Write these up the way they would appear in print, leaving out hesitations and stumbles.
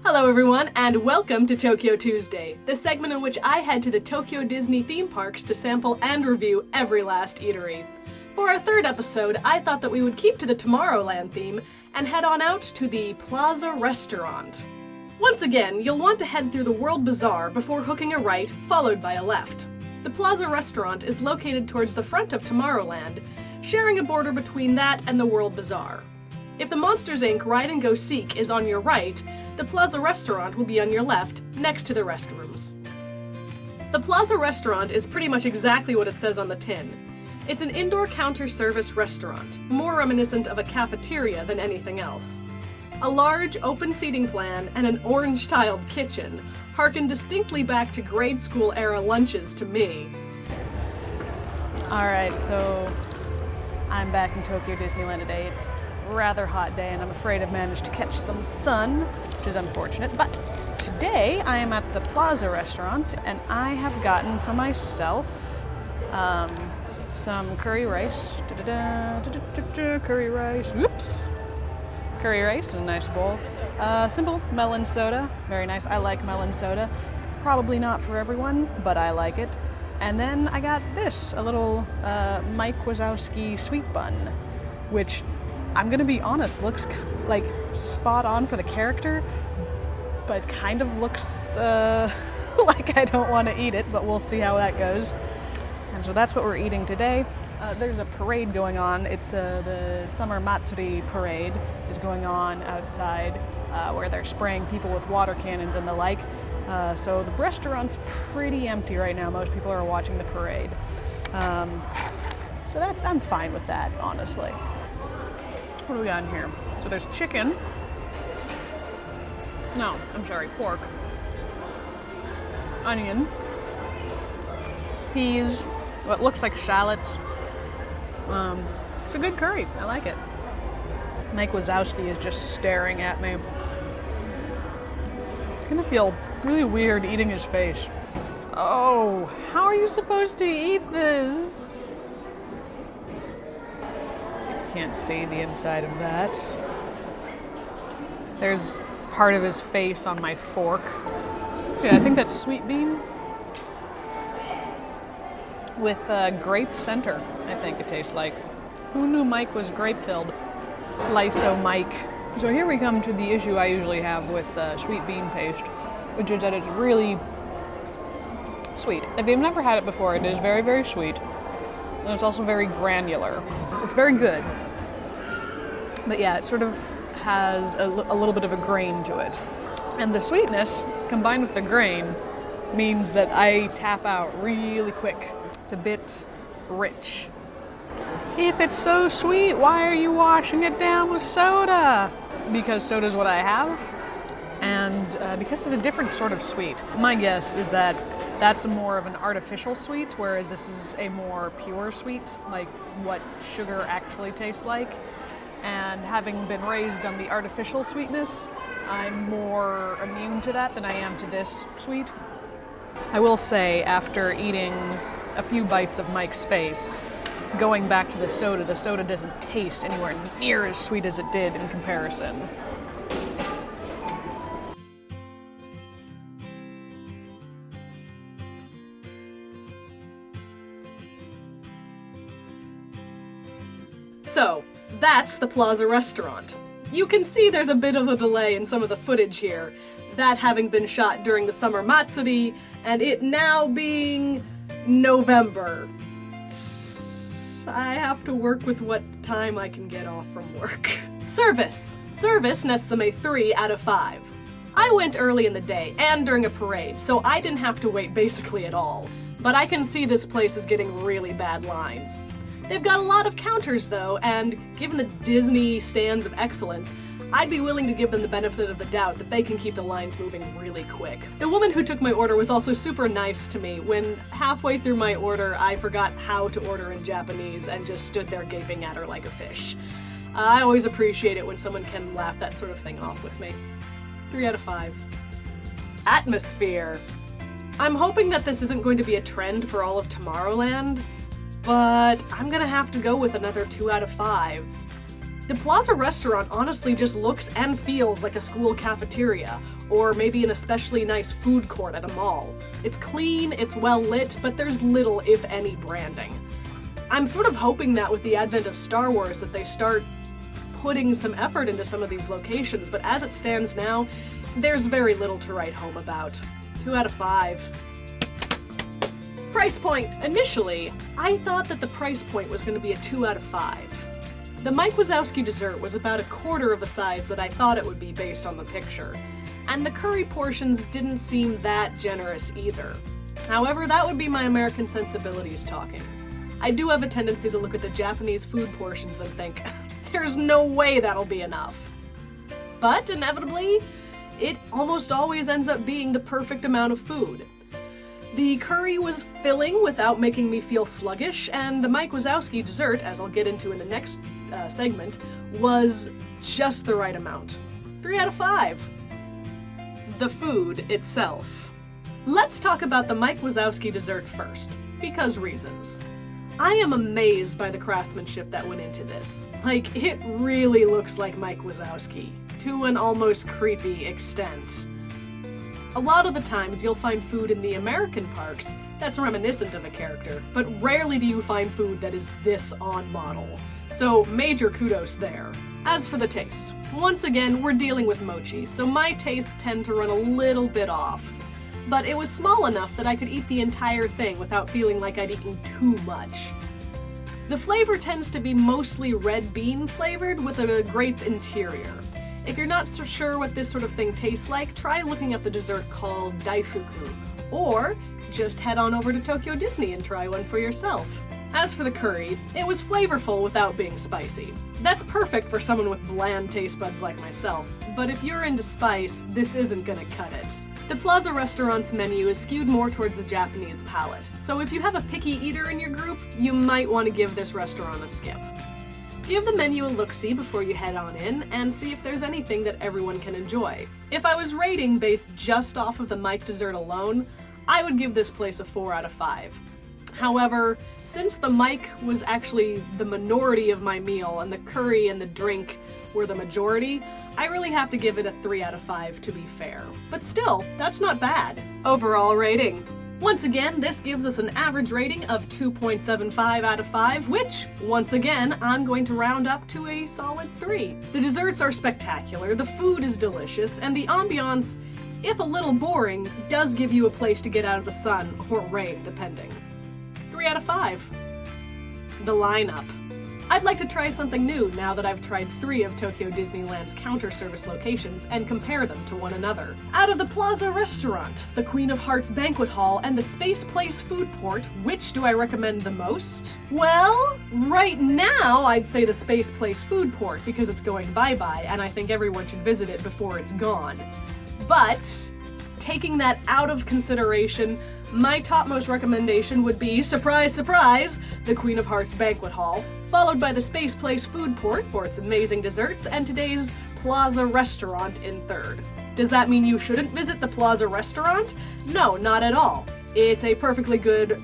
Hello everyone, and welcome to Tokyo Tuesday, the segment in which I head to the Tokyo Disney theme parks to sample and review every last eatery. For our third episode, I thought that we would keep to the Tomorrowland theme and head on out to the Plaza restaurant. Once again, you'll want to head through the World Bazaar before hooking a right, followed by a left. The Plaza restaurant is located towards the front of Tomorrowland, sharing a border between that and the World Bazaar. If the Monsters, Inc. Ride and Go Seek is on your right, the Plaza restaurant will be on your left, next to the restrooms. The Plaza restaurant is pretty much exactly what it says on the tin. It's an indoor counter service restaurant, more reminiscent of a cafeteria than anything else. A large, open seating plan and an orange-tiled kitchen harken distinctly back to grade school-era lunches to me. Alright, so I'm back in Tokyo Disneyland today. It's a rather hot day and I'm afraid I've managed to catch some sun, which is unfortunate, but today I am at the Plaza restaurant and I have gotten for myself some curry rice, curry rice, whoops, curry rice in a nice bowl, simple melon soda, very nice. I like melon soda, probably not for everyone, but I like it. And then I got this, a little Mike Wazowski sweet bun, which I'm gonna be honest, looks like spot on for the character, but kind of looks like I don't want to eat it, but we'll see how that goes. And so that's what we're eating today. There's a parade going on. It's the Summer Matsuri parade is going on outside where they're spraying people with water cannons and the like. So the restaurant's pretty empty right now. Most people are watching the parade. So I'm fine with that, honestly. What do we got in here? So there's chicken. No, I'm sorry, pork. Onion. Peas. What looks like shallots. It's a good curry. I like it. Mike Wazowski is just staring at me. I'm gonna feel really weird eating his face. Oh, how are you supposed to eat this? See if you can't see the inside of that. There's part of his face on my fork. Yeah, I think that's sweet bean with grape center, I think it tastes like. Who knew Mike was grape-filled? Slice-o Mike. So here we come to the issue I usually have with sweet bean paste, which is that it's really sweet. If you've never had it before, it is very, very sweet. And it's also very granular. It's very good. But yeah, it sort of has a little bit of a grain to it. And the sweetness, combined with the grain, means that I tap out really quick. It's a bit rich. If it's so sweet, why are you washing it down with soda? Because soda's what I have, and because it's a different sort of sweet. My guess is that that's more of an artificial sweet, whereas this is a more pure sweet, like what sugar actually tastes like. And having been raised on the artificial sweetness, I'm more immune to that than I am to this sweet. I will say, after eating a few bites of Mike's face, going back to the soda doesn't taste anywhere near as sweet as it did in comparison. So, that's the Plaza restaurant. You can see there's a bit of a delay in some of the footage here, that having been shot during the Summer Matsuri, and it now being November. I have to work with what time I can get off from work. Service. Service nests them a 3 out of 5. I went early in the day, and during a parade, so I didn't have to wait basically at all. But I can see this place is getting really bad lines. They've got a lot of counters though, and given the Disney stands of excellence, I'd be willing to give them the benefit of the doubt that they can keep the lines moving really quick. The woman who took my order was also super nice to me. When halfway through my order, I forgot how to order in Japanese and just stood there gaping at her like a fish. I always appreciate it when someone can laugh that sort of thing off with me. 3 out of 5. Atmosphere. I'm hoping that this isn't going to be a trend for all of Tomorrowland, but I'm gonna have to go with another 2 out of 5. The Plaza restaurant honestly just looks and feels like a school cafeteria, or maybe an especially nice food court at a mall. It's clean, it's well lit, but there's little, if any, branding. I'm sort of hoping that with the advent of Star Wars that they start putting some effort into some of these locations, but as it stands now, there's very little to write home about. 2 out of 5. Price point! Initially, I thought that the price point was going to be a 2 out of 5. The Mike Wazowski dessert was about a quarter of the size that I thought it would be based on the picture, and the curry portions didn't seem that generous either. However, that would be my American sensibilities talking. I do have a tendency to look at the Japanese food portions and think, there's no way that'll be enough. But inevitably, it almost always ends up being the perfect amount of food. The curry was filling without making me feel sluggish, and the Mike Wazowski dessert, as I'll get into in the next segment, was just the right amount. 3 out of 5. The food itself. Let's talk about the Mike Wazowski dessert first, because reasons. I am amazed by the craftsmanship that went into this. Like, it really looks like Mike Wazowski, to an almost creepy extent. A lot of the times you'll find food in the American parks that's reminiscent of a character, but rarely do you find food that is this on model. So major kudos there. As for the taste, once again we're dealing with mochi, so my tastes tend to run a little bit off. But it was small enough that I could eat the entire thing without feeling like I'd eaten too much. The flavor tends to be mostly red bean flavored with a grape interior. If you're not so sure what this sort of thing tastes like, try looking up the dessert called daifuku, or just head on over to Tokyo Disney and try one for yourself. As for the curry, it was flavorful without being spicy. That's perfect for someone with bland taste buds like myself, but if you're into spice, this isn't gonna cut it. The Plaza restaurant's menu is skewed more towards the Japanese palate, so if you have a picky eater in your group, you might want to give this restaurant a skip. Give the menu a look-see before you head on in, and see if there's anything that everyone can enjoy. If I was rating based just off of the Mike dessert alone, I would give this place a 4 out of 5. However, since the Mike was actually the minority of my meal and the curry and the drink were the majority, I really have to give it a 3 out of 5 to be fair. But still, that's not bad. Overall rating. Once again, this gives us an average rating of 2.75 out of 5, which, once again, I'm going to round up to a solid 3. The desserts are spectacular, the food is delicious, and the ambiance, if a little boring, does give you a place to get out of the sun, or rain, depending. 3 out of 5. The lineup. I'd like to try something new now that I've tried 3 of Tokyo Disneyland's counter service locations and compare them to one another. Out of the Plaza restaurant, the Queen of Hearts banquet hall, and the Space Place food port, which do I recommend the most? Well, right now I'd say the Space Place food port because it's going bye-bye and I think everyone should visit it before it's gone. But, taking that out of consideration, my topmost recommendation would be, surprise, surprise, the Queen of Hearts banquet hall, followed by the Space Place food port for its amazing desserts, and today's Plaza restaurant in third. Does that mean you shouldn't visit the Plaza restaurant? No, not at all. It's a perfectly good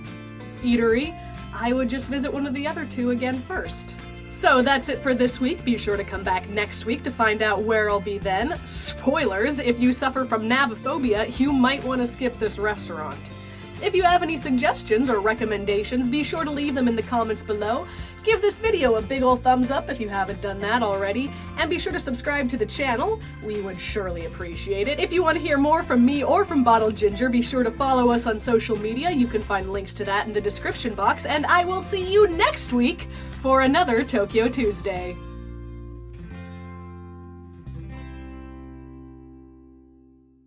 eatery. I would just visit one of the other 2 again first. So that's it for this week. Be sure to come back next week to find out where I'll be then. Spoilers, if you suffer from nabophobia, you might want to skip this restaurant. If you have any suggestions or recommendations, be sure to leave them in the comments below. Give this video a big ol' thumbs up if you haven't done that already, and be sure to subscribe to the channel. We would surely appreciate it. If you want to hear more from me or from Bottled Ginger, be sure to follow us on social media. You can find links to that in the description box, and I will see you next week for another Tokyo Tuesday.